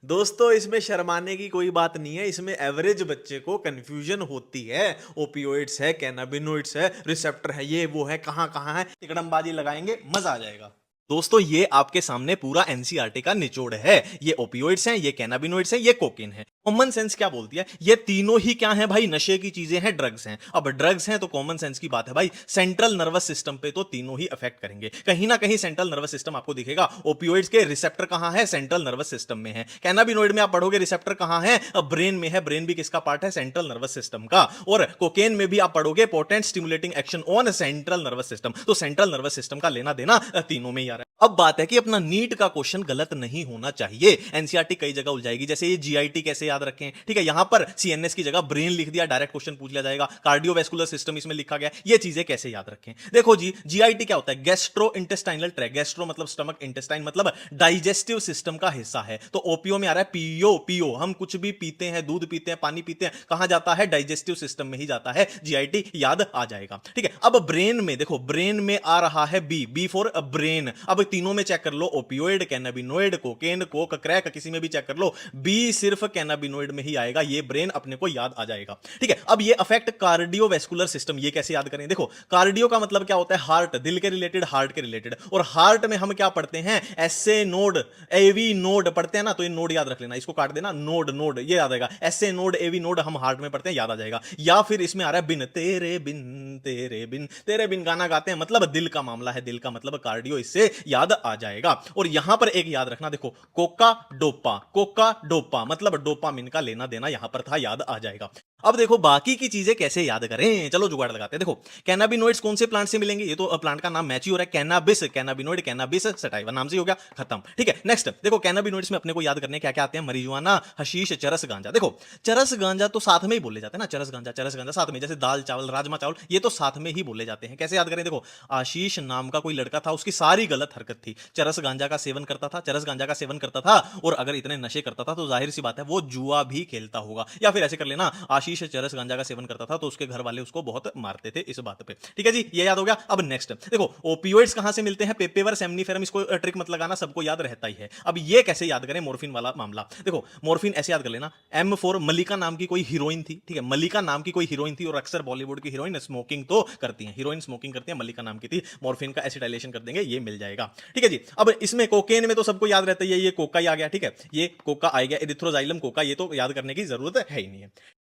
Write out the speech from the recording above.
दोस्तों इसमें शर्माने की कोई बात नहीं है। इसमें एवरेज बच्चे को कंफ्यूजन होती है। ओपियोइड्स है, कैनाबिनोइड्स है, रिसेप्टर है, ये वो है, कहां कहां है, तिकड़मबाजी लगाएंगे, मजा आ जाएगा। दोस्तों ये आपके सामने पूरा एनसीईआरटी का निचोड़ है। ये ओपियोइड्स हैं, ये कैनाबिनोइड्स हैं, ये कोकेन है। कॉमन सेंस क्या बोलती है? ये तीनों ही क्या है भाई? नशे की चीजें हैं, ड्रग्स हैं। अब ड्रग्स हैं तो कॉमन सेंस की बात है भाई, सेंट्रल नर्वस सिस्टम पे तो तीनों ही अफेक्ट करेंगे। कहीं ना कहीं सेंट्रल नर्वस सिस्टम आपको दिखेगा। ओपियोइड्स के रिसेप्टर कहां है? सेंट्रल नर्वस सिस्टम में है। कैनाबिनोइड में आप पढ़ोगे रिसेप्टर कहां है? ब्रेन में है। ब्रेन भी किसका पार्ट है? सेंट्रल नर्वस सिस्टम का। और कोकेन में भी आप पढ़ोगे potent stimulating action on central nervous system. तो सेंट्रल नर्वस सिस्टम का लेना देना तीनों में ही आ रहा है। अब बात है कि अपना नीट का क्वेश्चन गलत नहीं होना चाहिए। एनसीईआरटी कई जगह उलझाएगी, जैसे ये जीआईटी कैसे याद रखें, ठीक है, यहां पर सीएनएस की जगह ब्रेन लिख दिया, डायरेक्ट क्वेश्चन पूछ लिया जाएगा। कार्डियोवैस्कुलर सिस्टम इसमें लिखा गया, ये चीजें कैसे याद रखें? देखो जी, जीआईटी क्या होता है? Gastro intestinal tract. गैस्ट्रो मतलब स्टमक, इंटेस्टाइन मतलब डाइजेस्टिव सिस्टम का हिस्सा है। तो ओपीओ में आ रहा है पीओ। पीओ हम कुछ भी पीते हैं, दूध पीते हैं, पानी पीते हैं, कहां जाता है? डाइजेस्टिव सिस्टम में ही जाता है। जीआईटी याद आ जाएगा, ठीक है। अब ब्रेन में देखो, ब्रेन में आ रहा है बी, बी फॉर ब्रेन। अब तीनों में चेक कर लो, opioid, cannabinoid, cocaine, coke, crack, किसी में भी चेक कर लो, बी सिर्फ कैनाबिनोइड में ही आएगा। ये ब्रेन अपने को याद आ जाएगा, ठीक है। अब ये अफेक्ट कार्डियोवैस्कुलर सिस्टम, ये कैसे याद करें? देखो, कार्डियो का मतलब क्या होता है? हार्ट, दिल के रिलेटेड, हार्ट के रिलेटेड। और हार्ट में हम क्या पढ़ते हैं? एसए नोड, एवी नोड पढ़ते हैं ना, तो ये नोड याद रख लेना, इसको काट देना, नोड, नोड ये याद आएगा। एसए नोड, एवी नोड हम हार्ट में पढ़ते हैं, याद आ जाएगा। या फिर इसमें आ रहा है बिन, तेरे बिन, तेरे बिन, तेरे बिन गाना गाते हैं, मतलब दिल का मामला है, दिल का मतलब कार्डियो, इससे याद आ जाएगा। और यहां पर एक याद रखना, देखो, कोका डोपा, कोका डोपा मतलब डोपामिन का लेना देना यहां पर था, याद आ जाएगा। अब देखो बाकी की चीजें कैसे याद करें, चलो जुगाड़ लगाते हैं। देखो, कैनाबिनोइड्स कौन से प्लांट से मिलेंगे? ये तो प्लांट का नाम मैच ही हो रहा है, कैनाबिस, कैनाबिनोइड, कैनाबिस सटाइवा, नाम से ही हो गया, खत्म, ठीक है। नेक्स्ट देखो, कैनाबिनोइड्स में अपने को याद करने क्या क्या आते हैं? मरिजुआना, हशीश, चरस, गांजा। देखो, चरस गांजा तो साथ में ही बोले जाते हैं ना, चरस गांजा साथ में, जैसे दाल चावल, राजमा चावल, ये तो साथ में ही बोले जाते हैं। कैसे याद करें? देखो, आशीष नाम का कोई लड़का था, उसकी सारी गलत हरकत थी। चरस गांजा का सेवन करता था, चरस गांजा का सेवन करता था, और अगर इतने नशे करता था तो जाहिर सी बात है वो जुआ भी खेलता होगा। या फिर ऐसे कर लेना, आशीष चरस गांजा का सेवन करता था तो उसके घर वाले उसको बहुत मारते थे इस बात पे, ठीक है जी, ये याद हो गया। अब नेक्स्ट देखो, ओपियोइड्स कहां से मिलते हैं? पेपेवर, सेमनीफेरम, इसको ट्रिक मत लगाना, सबको याद रहता ही है। अब ये कैसे याद करें? मोर्फिन वाला मामला देखो, मोर्फिन ऐसे याद कर लेना, एम फॉर मलिका नाम की कोई हीरोइन थी, ठीक है, मलिका नाम की कोई हीरोइन थी, और अक्सर बॉलीवुड की हीरोइन स्मोकिंग तो करती है, हीरोइन स्मोकिंग करती है, मलिका नाम की थी। मोर्फिन का एसिटाइलेशन कर देंगे, ये मिल जाएगा, ठीक है जी। अब इसमें कोकेन में तो सबको याद रहता है, ये कोका ही आ गया, ठीक है, ये कोका आ गया, एरिथ्रोजाइलम कोका, ये तो याद करने की जरूरत है ही नहीं है।